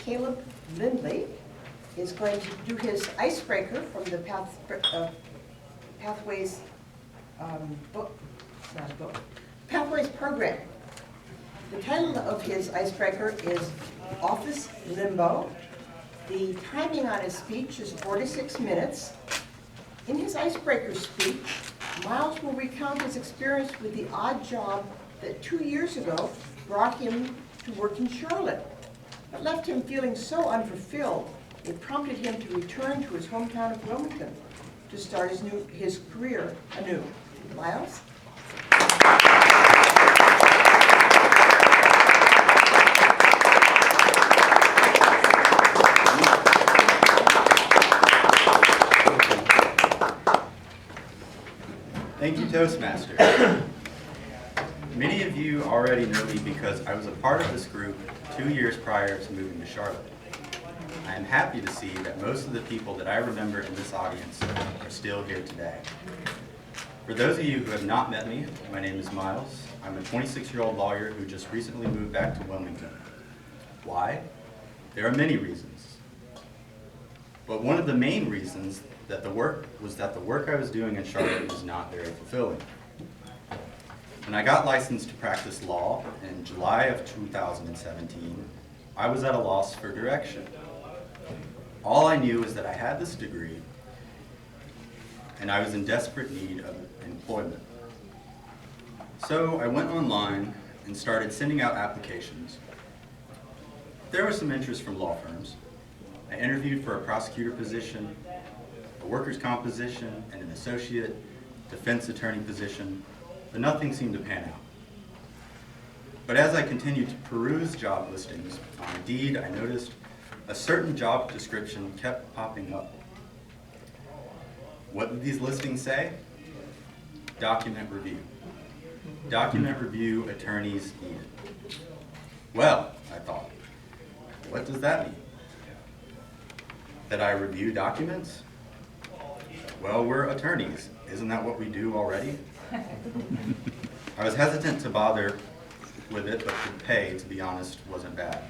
Caleb Lindley is going to do his Icebreaker from the Pathways book, it's not a book, Pathways program. The title of his Icebreaker is Office Limbo. The timing on his speech is 46 minutes. In his Icebreaker speech, Miles will recount his experience with the odd job that 2 years ago brought him to work in Charlotte. It left him feeling so unfulfilled, it prompted him to return to his hometown of Wilmington to start his career anew. Miles? Thank you, Toastmasters. Many of you already know me because I was a part of this group 2 years prior to moving to Charlotte. I am happy to see that most of the people that I remember in this audience are still here today. For those of you who have not met me, my name is Miles. I'm a 26-year-old lawyer who just recently moved back to Wilmington. Why? There are many reasons. But one of the main reasons that the work I was doing in Charlotte was not very fulfilling. When I got licensed to practice law in July of 2017, I was at a loss for direction. All I knew is that I had this degree and I was in desperate need of employment. So I went online and started sending out applications. There was some interest from law firms. I interviewed for a prosecutor position, a workers' comp position, and an associate defense attorney position, but nothing seemed to pan out. But as I continued to peruse job listings on Indeed, I noticed a certain job description kept popping up. What did these listings say? Document review. Document review attorneys needed. Well, I thought, what does that mean? That I review documents? Well, we're attorneys. Isn't that what we do already? I was hesitant to bother with it, but the pay, to be honest, wasn't bad.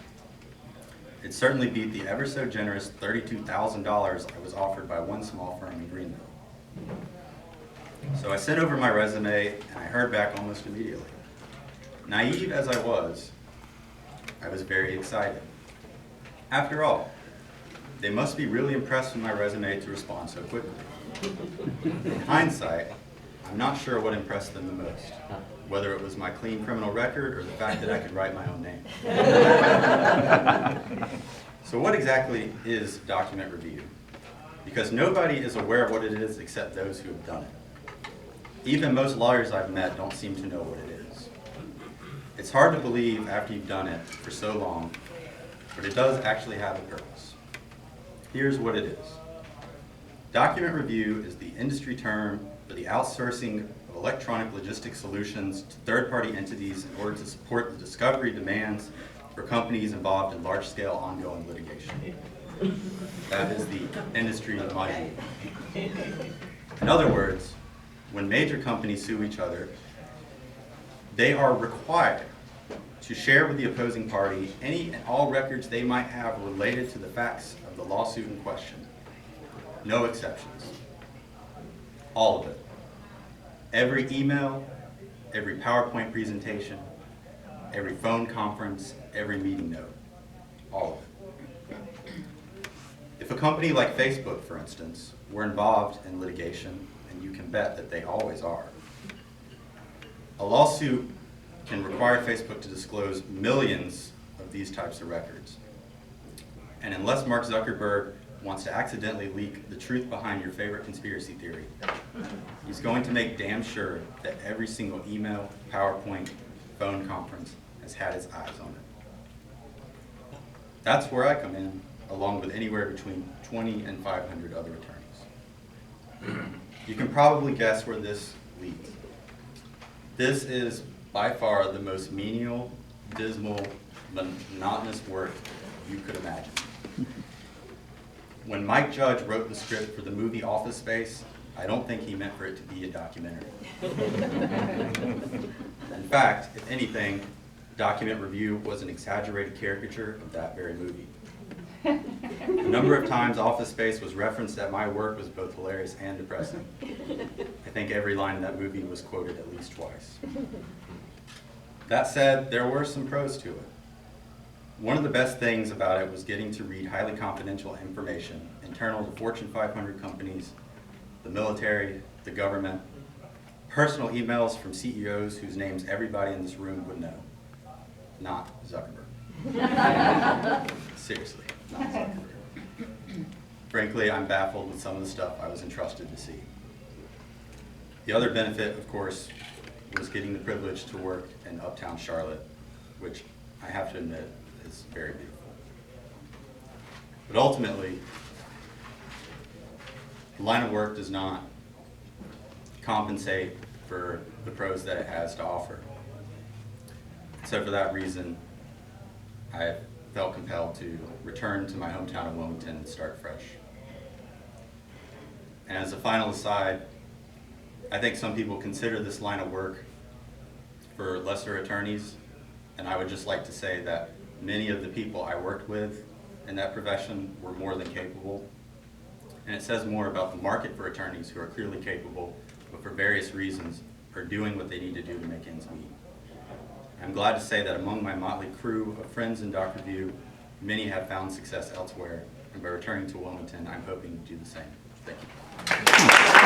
It certainly beat the ever so generous $32,000 I was offered by one small firm in Greenville. So I sent over my resume and I heard back almost immediately. Naive as I was very excited. After all, they must be really impressed with my resume to respond so quickly. In hindsight, I'm not sure what impressed them the most, whether it was my clean criminal record or the fact that I could write my own name. So what exactly is document review? Because nobody is aware of what it is except those who have done it. Even most lawyers I've met don't seem to know what it is. It's hard to believe after you've done it for so long, but it does actually have a purpose. Here's what it is. Document review is the industry term for the outsourcing of electronic logistics solutions to third-party entities in order to support the discovery demands for companies involved in large-scale ongoing litigation. That is the industry module. In other words, when major companies sue each other, they are required to share with the opposing party any and all records they might have related to the facts of the lawsuit in question. No exceptions. All of it. Every email, every PowerPoint presentation, every phone conference, every meeting note. All of it. If a company like Facebook, for instance, were involved in litigation, and you can bet that they always are, a lawsuit can require Facebook to disclose millions of these types of records. And unless Mark Zuckerberg wants to accidentally leak the truth behind your favorite conspiracy theory, he's going to make damn sure that every single email, PowerPoint, phone conference has had his eyes on it. That's where I come in, along with anywhere between 20 and 500 other attorneys. You can probably guess where this leads. This is by far the most menial, dismal, monotonous work you could imagine. When Mike Judge wrote the script for the movie Office Space, I don't think he meant for it to be a documentary. In fact, if anything, document review was an exaggerated caricature of that very movie. The number of times Office Space was referenced at my work was both hilarious and depressing. I think every line in that movie was quoted at least twice. That said, there were some pros to it. One of the best things about it was getting to read highly confidential information internal to Fortune 500 companies, the military, the government, personal emails from CEOs whose names everybody in this room would know. Not Zuckerberg. Seriously, not Zuckerberg. Frankly, I'm baffled with some of the stuff I was entrusted to see. The other benefit, of course, was getting the privilege to work in uptown Charlotte, which I have to admit is very beautiful. But ultimately, the line of work does not compensate for the pros that it has to offer. So for that reason, I felt compelled to return to my hometown of Wilmington and start fresh. And as a final aside, I think some people consider this line of work for lesser attorneys, and I would just like to say that many of the people I worked with in that profession were more than capable. And it says more about the market for attorneys who are clearly capable, but for various reasons are doing what they need to do to make ends meet. I'm glad to say that among my motley crew of friends in Dr. View, many have found success elsewhere, and by returning to Wilmington, I'm hoping to do the same. Thank you.